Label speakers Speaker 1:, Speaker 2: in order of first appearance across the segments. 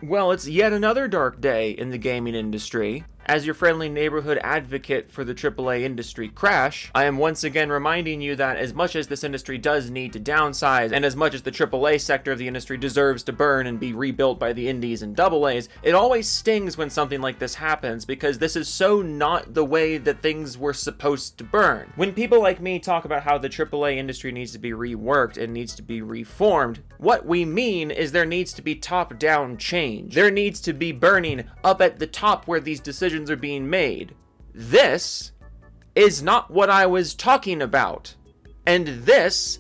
Speaker 1: Well, it's yet another dark day in the gaming industry. As your friendly neighborhood advocate for the AAA industry crash, I am once again reminding you that as much as this industry does need to downsize, and as much as the AAA sector of the industry deserves to burn and be rebuilt by the indies and AA's, it always stings when something like this happens, because this is so not the way that things were supposed to burn. When people like me talk about how the AAA industry needs to be reworked and needs to be reformed, what we mean is there needs to be top-down change. There needs to be burning up at the top where these decisions are being made. This is not what I was talking about. And this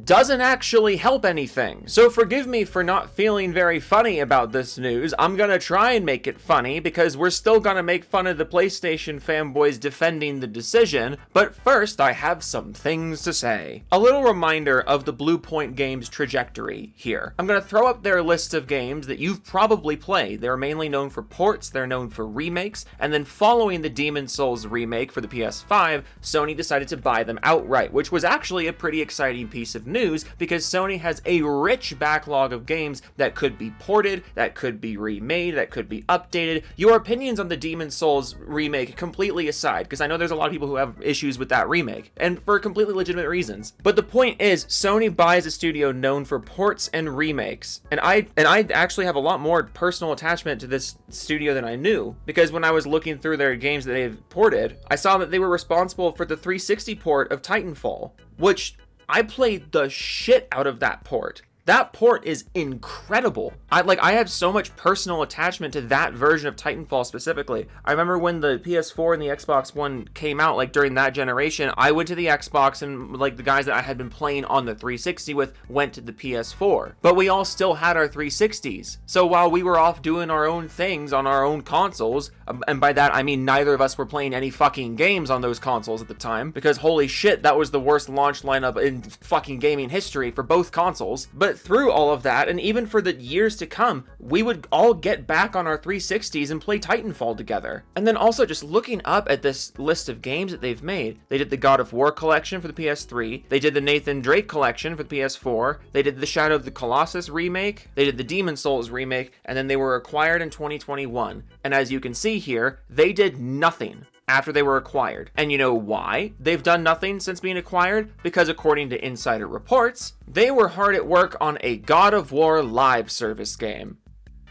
Speaker 1: doesn't actually help anything. So forgive me for not feeling very funny about this news. I'm gonna try and make it funny because we're still gonna make fun of the PlayStation fanboys defending the decision, but first I have some things to say. A little reminder of the Bluepoint games trajectory here. I'm gonna throw up their list of games that you've probably played. They're mainly known for ports, they're known for remakes, and then following the Demon's Souls remake for the PS5, Sony decided to buy them outright, which was actually a pretty exciting piece of news because Sony has a rich backlog of games that could be ported, that could be remade, that could be updated. Your opinions on the Demon's Souls remake completely aside, because I know there's a lot of people who have issues with that remake, and for completely legitimate reasons. But the point is, Sony buys a studio known for ports and remakes, and I actually have a lot more personal attachment to this studio than I knew, because when I was looking through their games that they've ported, I saw that they were responsible for the 360 port of Titanfall, which I played the shit out of that port. That port is incredible. I have so much personal attachment to that version of Titanfall specifically. I remember when the PS4 and the Xbox One came out, like during that generation, I went to the Xbox and like the guys that I had been playing on the 360 with went to the PS4. But we all still had our 360s. So while we were off doing our own things on our own consoles, and by that I mean neither of us were playing any fucking games on those consoles at the time, because holy shit, that was the worst launch lineup in fucking gaming history for both consoles. But through all of that, and even for the years to come, we would all get back on our 360s and play Titanfall together. And then also just looking up at this list of games that they've made, they did the God of War collection for the PS3, they did the Nathan Drake collection for the PS4, they did the Shadow of the Colossus remake, they did the Demon's Souls remake, and then they were acquired in 2021. And as you can see here, they did nothing after they were acquired. And you know why they've done nothing since being acquired? Because according to insider reports, they were hard at work on a God of War live service game.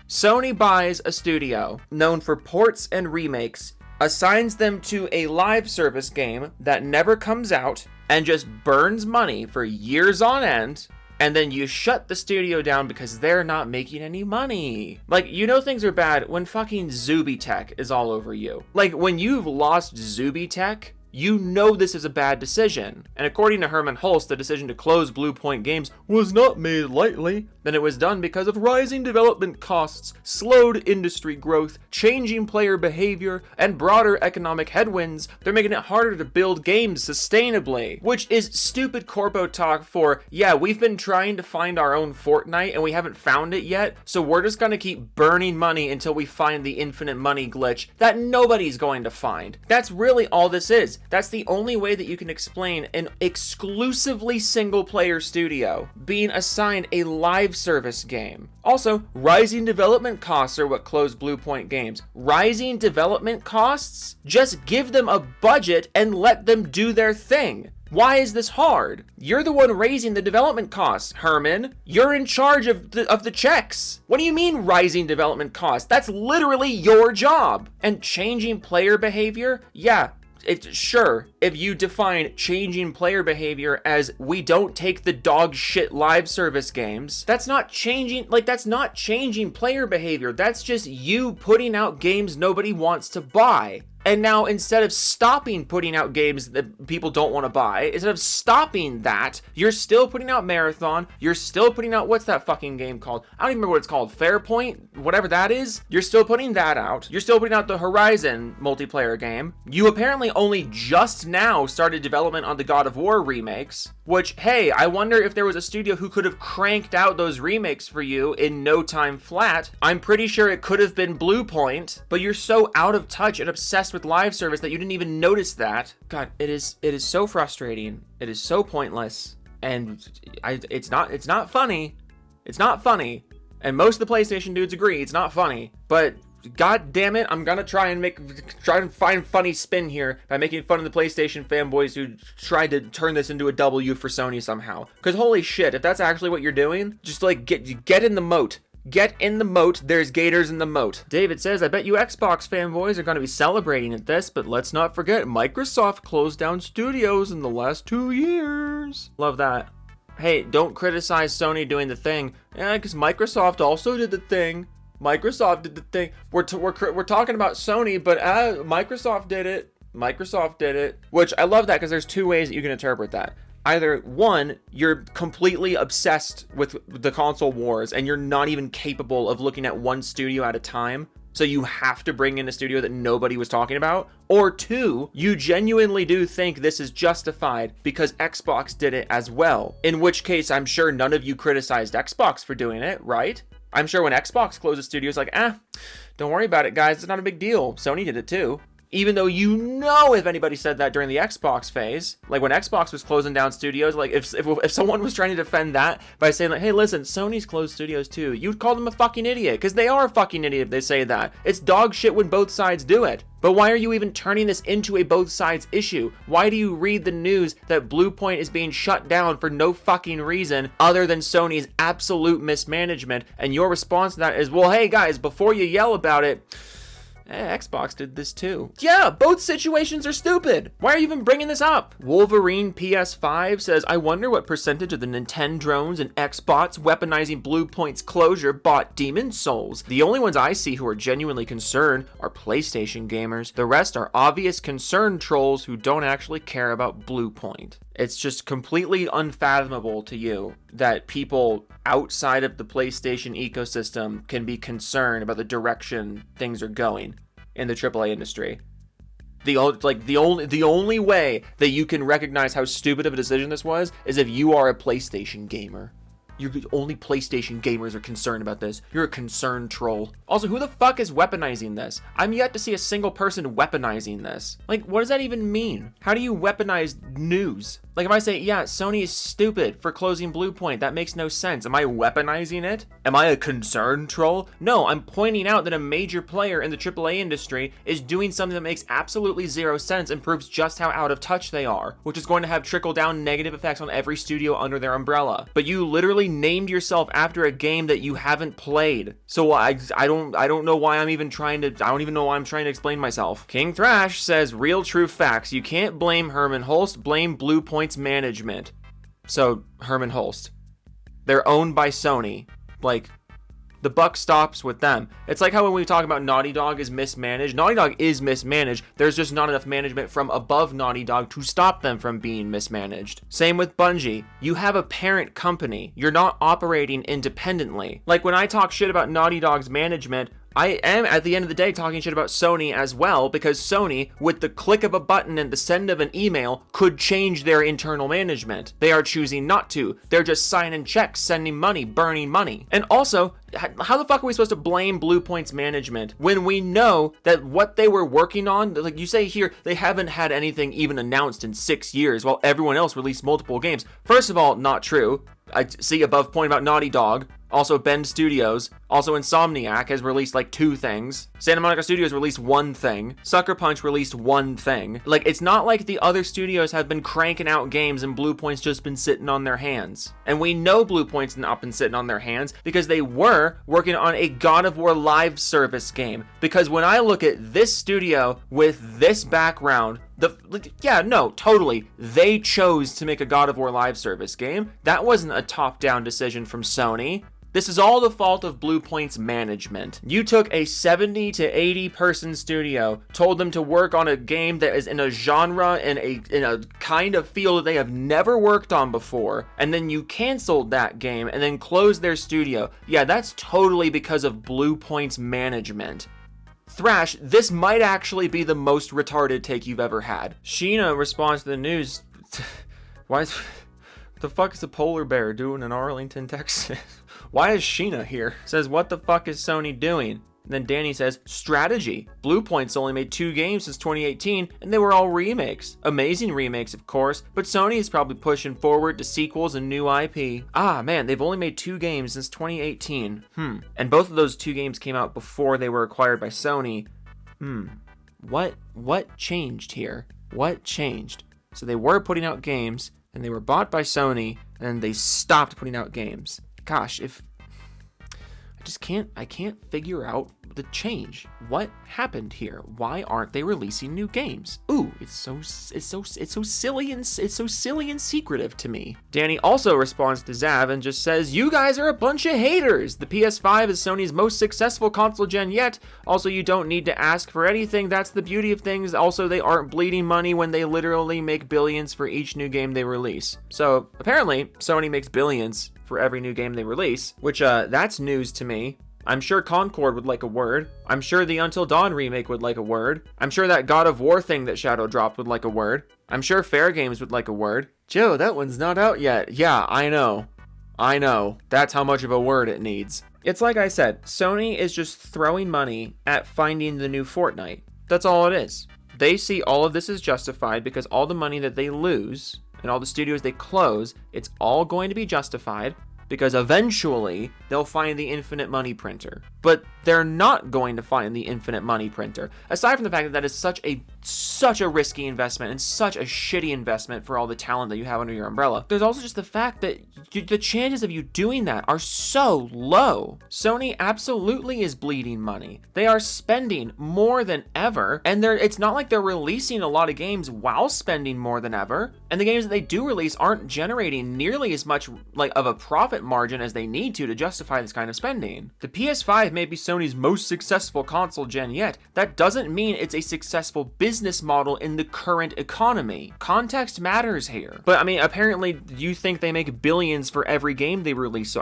Speaker 1: Sony buys a studio known for ports and remakes, assigns them to a live service game that never comes out, and just burns money for years on end, and then you shut the studio down because they're not making any money. Like, you know things are bad when fucking Zuby Tech is all over you. Like, when you've lost Zuby Tech, you know this is a bad decision. And according to Herman Hulst, the decision to close Bluepoint Games was not made lightly. Then it was done because of rising development costs, slowed industry growth, changing player behavior, and broader economic headwinds. They're making it harder to build games sustainably, which is stupid corpo talk for, yeah, we've been trying to find our own Fortnite and we haven't found it yet, so we're just gonna keep burning money until we find the infinite money glitch that nobody's going to find. That's really all this is. That's the only way that you can explain an exclusively single-player studio being assigned a live service game. Also, rising development costs are what closed Bluepoint Games. Rising development costs? Just give them a budget and let them do their thing. Why is this hard? You're the one raising the development costs, Herman. You're in charge of the checks. What do you mean rising development costs? That's literally your job. And changing player behavior? Yeah. It's sure, if you define changing player behavior as we don't take the dog shit live service games, that's not changing player behavior. That's just you putting out games nobody wants to buy. And now, instead of stopping putting out games that people don't want to buy, instead of stopping that, you're still putting out Marathon, you're still putting out, what's that fucking game called? I don't even remember what it's called, Fairpoint, whatever that is. You're still putting that out. You're still putting out the Horizon multiplayer game. You apparently only just now started development on the God of War remakes, which, hey, I wonder if there was a studio who could have cranked out those remakes for you in no time flat. I'm pretty sure it could have been Bluepoint, but you're so out of touch and obsessed with live service that you didn't even notice that. God, it is so frustrating. It is so pointless, and it's not funny. It's not funny, And most of the PlayStation dudes agree, it's not funny. But god damn it, I'm gonna try and find funny spin here by making fun of the PlayStation fanboys who tried to turn this into a W for Sony somehow. Because holy shit, if that's actually what you're doing, just like get in the moat. Get in the moat, there's gators in the moat. David says, I bet you Xbox fanboys are going to be celebrating at this, but let's not forget, Microsoft closed down studios in the last 2 years. Love that. Hey, don't criticize Sony doing the thing. Yeah, because Microsoft also did the thing. Microsoft did the thing. We're talking about Sony, but Microsoft did it. Microsoft did it. Which, I love that, because there's two ways that you can interpret that. Either one, you're completely obsessed with the console wars and you're not even capable of looking at one studio at a time, so you have to bring in a studio that nobody was talking about. Or two, you genuinely do think this is justified because Xbox did it as well. In which case, I'm sure none of you criticized Xbox for doing it, right? I'm sure when Xbox closes studios, like, don't worry about it, guys, it's not a big deal. Sony did it too. Even though you know if anybody said that during the Xbox phase, like when Xbox was closing down studios, like if someone was trying to defend that by saying like, hey, listen, Sony's closed studios too, you'd call them a fucking idiot, because they are a fucking idiot if they say that. It's dog shit when both sides do it. But why are you even turning this into a both sides issue? Why do you read the news that Bluepoint is being shut down for no fucking reason other than Sony's absolute mismanagement? And your response to that is, well, hey guys, before you yell about it, Xbox did this too. Yeah, both situations are stupid. Why are you even bringing this up? Wolverine PS5 says, I wonder what percentage of the Nintendrones and Xbots weaponizing Bluepoint's closure bought Demon Souls. The only ones I see who are genuinely concerned are PlayStation gamers. The rest are obvious concern trolls who don't actually care about Bluepoint. It's just completely unfathomable to you that people outside of the PlayStation ecosystem can be concerned about the direction things are going in the AAA industry. The only way that you can recognize how stupid of a decision this was is if you are a PlayStation gamer. Only PlayStation gamers are concerned about this. You're a concerned troll. Also, who the fuck is weaponizing this? I'm yet to see a single person weaponizing this. Like, what does that even mean? How do you weaponize news? Like, if I say, yeah, Sony is stupid for closing Bluepoint, that makes no sense. Am I weaponizing it? Am I a concerned troll? No, I'm pointing out that a major player in the AAA industry is doing something that makes absolutely zero sense and proves just how out of touch they are, which is going to have trickle-down negative effects on every studio under their umbrella. But you literally named yourself after a game that you haven't played. So I don't know why I'm even trying to, I don't even know why I'm trying to explain myself. King Thrash says, real true facts. You can't blame Herman Hulst, blame Bluepoint's management. So, Herman Hulst. They're owned by Sony. Like, the buck stops with them. It's like how when we talk about Naughty Dog is mismanaged, Naughty Dog is mismanaged. There's just not enough management from above Naughty Dog to stop them from being mismanaged. Same with Bungie. You have a parent company. You're not operating independently. Like when I talk shit about Naughty Dog's management, I am, at the end of the day, talking shit about Sony as well, because Sony, with the click of a button and the send of an email, could change their internal management. They are choosing not to. They're just signing checks, sending money, burning money. And also, how the fuck are we supposed to blame Bluepoint's management when we know that what they were working on, like you say here, they haven't had anything even announced in 6 years, while everyone else released multiple games? First of all, not true. I see above point about Naughty Dog. Also, Bend Studios. Also, Insomniac has released like 2 things. Santa Monica Studios released 1 thing. Sucker Punch released 1 thing. Like, it's not like the other studios have been cranking out games and Bluepoint's just been sitting on their hands. And we know Bluepoint's not been sitting on their hands because they were working on a God of War live service game. Because when I look at this studio with this background, totally. They chose to make a God of War live service game. That wasn't a top-down decision from Sony. This is all the fault of Bluepoint's management. You took a 70 to 80 person studio, told them to work on a game that is in a genre and in a kind of field that they have never worked on before, and then you canceled that game and then closed their studio. Yeah, that's totally because of Bluepoint's management. Thrash, this might actually be the most retarded take you've ever had. Sheena responds to the news, what the fuck is a polar bear doing in Arlington, Texas? Why is Sheena here? Says, what the fuck is Sony doing? And then Danny says, strategy. Bluepoint's only made 2 games since 2018, and they were all remakes. Amazing remakes, of course, but Sony is probably pushing forward to sequels and new IP. Ah, man, they've only made 2 games since 2018. And both of those 2 games came out before they were acquired by Sony. What changed here? What changed? So they were putting out games, and they were bought by Sony, and then they stopped putting out games. Gosh, I can't figure out the change. What happened here? Why aren't they releasing new games? Ooh, it's so silly and secretive to me. Danny also responds to Zav and just says, "You guys are a bunch of haters. The PS5 is Sony's most successful console gen yet. Also, you don't need to ask for anything. That's the beauty of things. Also, they aren't bleeding money when they literally make billions for each new game they release." So apparently, Sony makes billions for every new game they release, which that's news to me. I'm sure Concord would like a word. I'm sure the Until Dawn remake would like a word. I'm sure that God of War thing that Shadow dropped would like a word. I'm sure Fair Games would like a word. Joe, that one's not out yet. Yeah, I know. That's how much of a word it needs. It's like I said, Sony is just throwing money at finding the new Fortnite. That's all it is. They see all of this as justified because all the money that they lose and all the studios they close, it's all going to be justified because eventually they'll find the infinite money printer. But they're not going to find the infinite money printer. Aside from the fact that that is such a risky investment and such a shitty investment for all the talent that you have under your umbrella, there's also just the fact that the chances of you doing that are so low. Sony absolutely is bleeding money. They are spending more than ever, and it's not like they're releasing a lot of games while spending more than ever. And the games that they do release aren't generating nearly as much of a profit margin as they need to justify this kind of spending. The PS5 may be Sony's most successful console gen yet. That doesn't mean it's a successful business model in the current economy. Context matters here. But I mean, apparently you think they make billions for every game they release.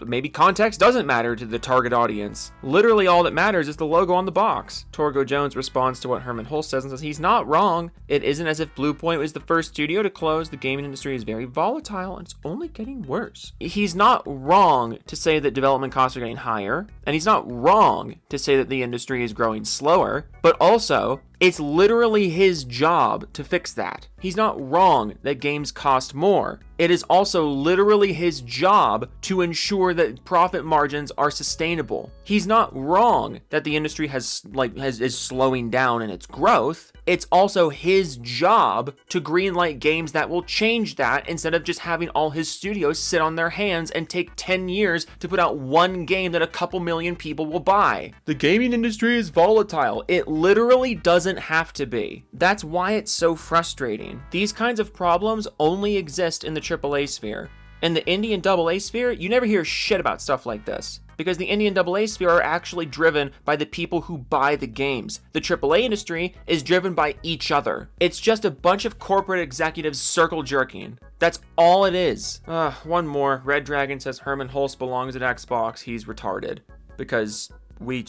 Speaker 1: Maybe context doesn't matter to the target audience. Literally all that matters is the logo on the box. Torgo Jones responds to what Herman Hulst says and says he's not wrong. It isn't as if Bluepoint was the first studio to close. The gaming industry is very volatile and it's only getting worse. He's not wrong to say that development costs are getting higher, and he's not wrong to say that the industry is growing slower, but also it's literally his job to fix that. He's not wrong that games cost more. It is also literally his job to ensure that profit margins are sustainable. He's not wrong that the industry is slowing down in its growth. It's also his job to greenlight games that will change that instead of just having all his studios sit on their hands and take 10 years to put out one game that a couple million people will buy. The gaming industry is volatile. It literally doesn't have to be. That's why it's so frustrating. These kinds of problems only exist in the AAA sphere. In the indie and AA sphere, you never hear shit about stuff like this. Because the indie and AA sphere are actually driven by the people who buy the games. The AAA industry is driven by each other. It's just a bunch of corporate executives circle jerking. That's all it is. One more. Red Dragon says Herman Hulst belongs at Xbox. He's retarded. Because we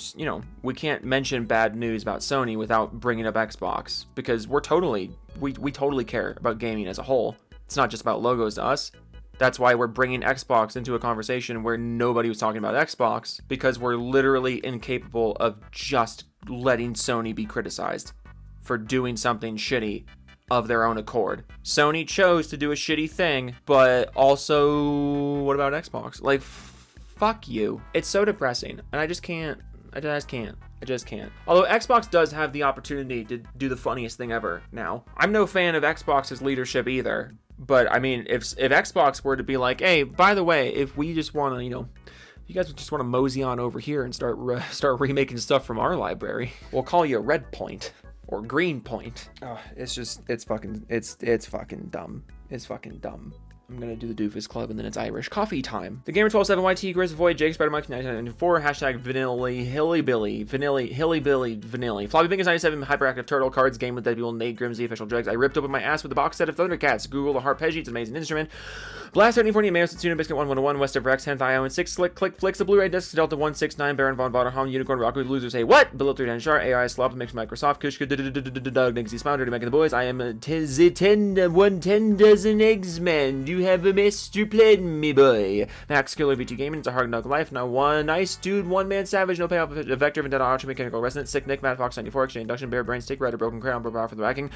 Speaker 1: can't mention bad news about Sony without bringing up Xbox. Because we totally care about gaming as a whole. It's not just about logos to us. That's why we're bringing Xbox into a conversation where nobody was talking about Xbox, because we're literally incapable of just letting Sony be criticized for doing something shitty of their own accord. Sony chose to do a shitty thing, but also, what about Xbox? Fuck you. It's so depressing, and I just can't. I just can't. Although Xbox does have the opportunity to do the funniest thing ever now. I'm no fan of Xbox's leadership either. But I mean, if Xbox were to be like, hey, by the way, if we just want to, if you guys just want to mosey on over here and start remaking stuff from our library, we'll call you Red Point or Green Point. Oh, it's fucking dumb. It's fucking dumb. I'm gonna do the Doofus Club and then it's Irish coffee time. The Gamer 127 YT Grizz Void Jake Spider Mike 1994 hashtag Vanilli Hillybilly Vanilli Floppy Fingers 97 Hyperactive Turtle Cards Game with Dead People Nate Grimsey Official Dregs. I ripped open my ass with the box set of Thundercats. Google the Harpeggio, it's an amazing instrument. Blast 1340 Mayo Satsuna Biscuit 1101 West of Rex 10th Iowa 6 Slick Click Flicks the Blu-ray discs Delta 169 Baron von Vaderham Unicorn Rock with Losers Say What Below 310 Shar AI Slop Mix Microsoft Kush Doug Nixie Smounder to making the boys. I am 10 dozen eggs men. you have Mr. Plan Me Boy. Max Killer VT Gaming, it's a hard knock life. Now one nice dude, one man savage, no payoff, a vector, vendetta, archer, mechanical resonance, sick Nick, Mad Fox 94, exchange induction, bear brain, stick, rider, broken crown, power for the backing.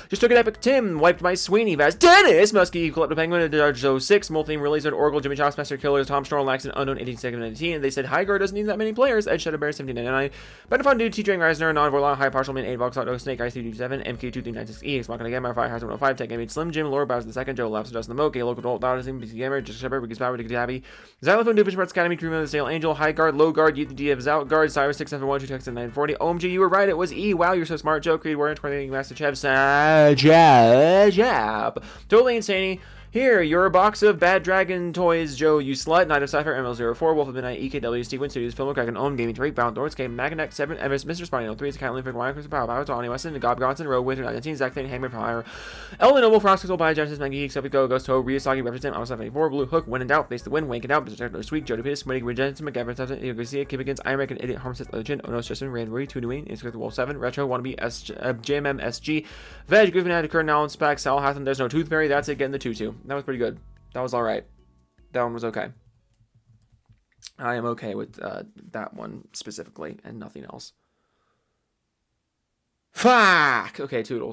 Speaker 1: Just took an epic Tim, wiped my Sweeney, Vaz, Dennis, Muskie, Collective Penguin, Judge 06, Multheme, Releaser, Oracle, Jimmy Chops, Master Killer, Tom Snorl, Laxon, Unknown, 1819, and they said Highguard doesn't need that many players, Edge Shadow Bear, 1799, Benefon Dude, T-Drain Reisner, Non-Vorlon, High Partial Man, 8 Vox, Auto, Snake, IC27, MK2396E, X Machina Gamer, Fire, 105, Tech Gaming, Slim Jim, Lord Bowser the 2nd, Joe Laps, Justin the Moke, Local Adult, Dodging, BC Gamer, Just Shepard, Wicked Power, Dick Tabby, Xylophone, Doofus Club, Academy, Cream of the Sail Angel, High Guard, Low Guard, UTD of Zout Guard, Cyrus 671, 2 Texas 940, OMG, you were right, it was E, wow, you're so smart, Joe Creed, Warrior, 20, Master Chev, Jab, Totally Insane. Here, you're a box of Bad Dragon toys, Joe, you slut, Knight of Cypher, ML04, Wolf of Midnight, EKW, Steve Win Studios, Film Kraken, Own Gaming, Tariq, Bound, Lords Game, Maganek, 7, Evers, Mr. Spine, 3, Cat Linford, Wire, Chris Power, Power, Tony, Weston, Gob Gonson, Rogue, Winter, 19, Zach Thane, Hammer, Fire, Ellen Noble, Frost, Soul, By Genesis, Maggie, Geeks, Go, Ghost Ho, Ryusagi, Represent, Alpha 74, Blue Hook, Win and Doubt, Face the Win, Wank It Out, Mr. Sweet, Joe DePitis, Winning, Regency, McGavin, Substance, Garcia, Kibigans, Iron Man, Idiot, Harmseth, Legend, Onos, Justin, Randbury, 2 Dwayne, Inscript, Wolf 7, Retro, Wannabe, JMM, SG, Veg, Griffin, Had, Kern, Allen, Spec, Sal, Hatham, There's No Tooth Fairy, that's it, getting the 2-2. That was pretty good. That was alright. That one was okay. I am okay with that one specifically and nothing else. Fuck! Okay, toodles.